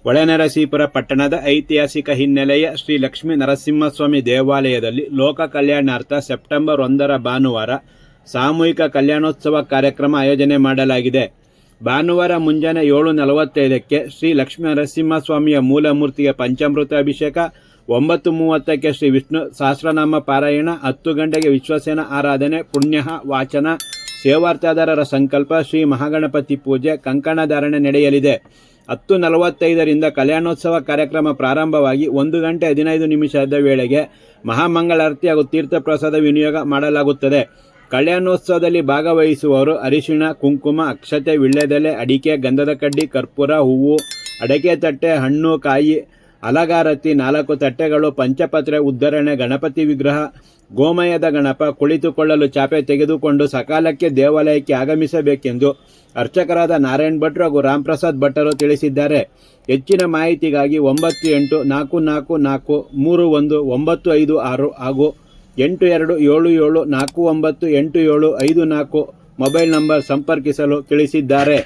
ಹೊಳೆನರಸೀಪುರ ಪಟ್ಟಣದ ಐತಿಹಾಸಿಕ ಹಿನ್ನೆಲೆಯ ಶ್ರೀ ಲಕ್ಷ್ಮೀ ನರಸಿಂಹಸ್ವಾಮಿ ದೇವಾಲಯದಲ್ಲಿ ಲೋಕ ಕಲ್ಯಾಣಾರ್ಥ ಸೆಪ್ಟೆಂಬರ್ 1ರ ಭಾನುವಾರ ಸಾಮೂಹಿಕ ಕಲ್ಯಾಣೋತ್ಸವ ಕಾರ್ಯಕ್ರಮ ಆಯೋಜನೆ ಮಾಡಲಾಗಿದೆ. ಭಾನುವಾರ ಮುಂಜಾನೆ 7:45ಕ್ಕೆ ಶ್ರೀ ಲಕ್ಷ್ಮೀ ನರಸಿಂಹಸ್ವಾಮಿಯ ಮೂಲಮೂರ್ತಿಗೆ ಪಂಚಾಮೃತ ಅಭಿಷೇಕ, 9:30ಕ್ಕೆ ಶ್ರೀ ವಿಷ್ಣು ಸಹಸ್ರನಾಮ ಪಾರಾಯಣ, 10 ಗಂಟೆಗೆ ವಿಶ್ವಸೇನ ಆರಾಧನೆ, ಪುಣ್ಯ ವಾಚನ, ಸೇವಾರ್ಥದಾರರ ಸಂಕಲ್ಪ, ಶ್ರೀ ಮಹಾಗಣಪತಿ ಪೂಜೆ, ಕಂಕಣಧಾರಣೆ ನಡೆಯಲಿದೆ. 10:45ರಿಂದ ಕಲ್ಯಾಣೋತ್ಸವ ಕಾರ್ಯಕ್ರಮ ಪ್ರಾರಂಭವಾಗಿ 1 ಗಂಟೆ 15 ನಿಮಿಷದ ವೇಳೆಗೆ ಮಹಾಮಂಗಳಾರತಿ ಹಾಗೂ ತೀರ್ಥ ಪ್ರಸಾದ ವಿನಿಯೋಗ ಮಾಡಲಾಗುತ್ತದೆ. ಕಲ್ಯಾಣೋತ್ಸವದಲ್ಲಿ ಭಾಗವಹಿಸುವವರು ಅರಿಶಿಣ, ಕುಂಕುಮ, ಅಕ್ಷತೆ, ವಿಳ್ಯದೆಲೆ, ಅಡಿಕೆ, ಗಂಧದ ಕಡ್ಡಿ, ಕರ್ಪೂರ, ಹೂವು, ಅಡಕೆ ತಟ್ಟೆ, ಹಣ್ಣು, ಕಾಯಿ, ಅಲಗಾರತಿ, 4 ತಟ್ಟೆಗಳು, ಪಂಚಪತ್ರೆ, ಉದ್ಧರಣೆ, ಗಣಪತಿ ವಿಗ್ರಹ, ಗೋಮಯದ ಗಣಪ, ಕುಳಿತುಕೊಳ್ಳಲು ಚಾಪೆ ತೆಗೆದುಕೊಂಡು ಸಕಾಲಕ್ಕೆ ದೇವಾಲಯಕ್ಕೆ ಆಗಮಿಸಬೇಕೆಂದು ಅರ್ಚಕರಾದ ನಾರಾಯಣ್ ಭಟ್ರು ಹಾಗೂ ರಾಮಪ್ರಸಾದ್ ಭಟ್ಟರು ತಿಳಿಸಿದ್ದಾರೆ. ಹೆಚ್ಚಿನ ಮಾಹಿತಿಗಾಗಿ 9844431956 ಹಾಗೂ 8277498784 ಮೊಬೈಲ್ ನಂಬರ್ ಸಂಪರ್ಕಿಸಲು ತಿಳಿಸಿದ್ದಾರೆ.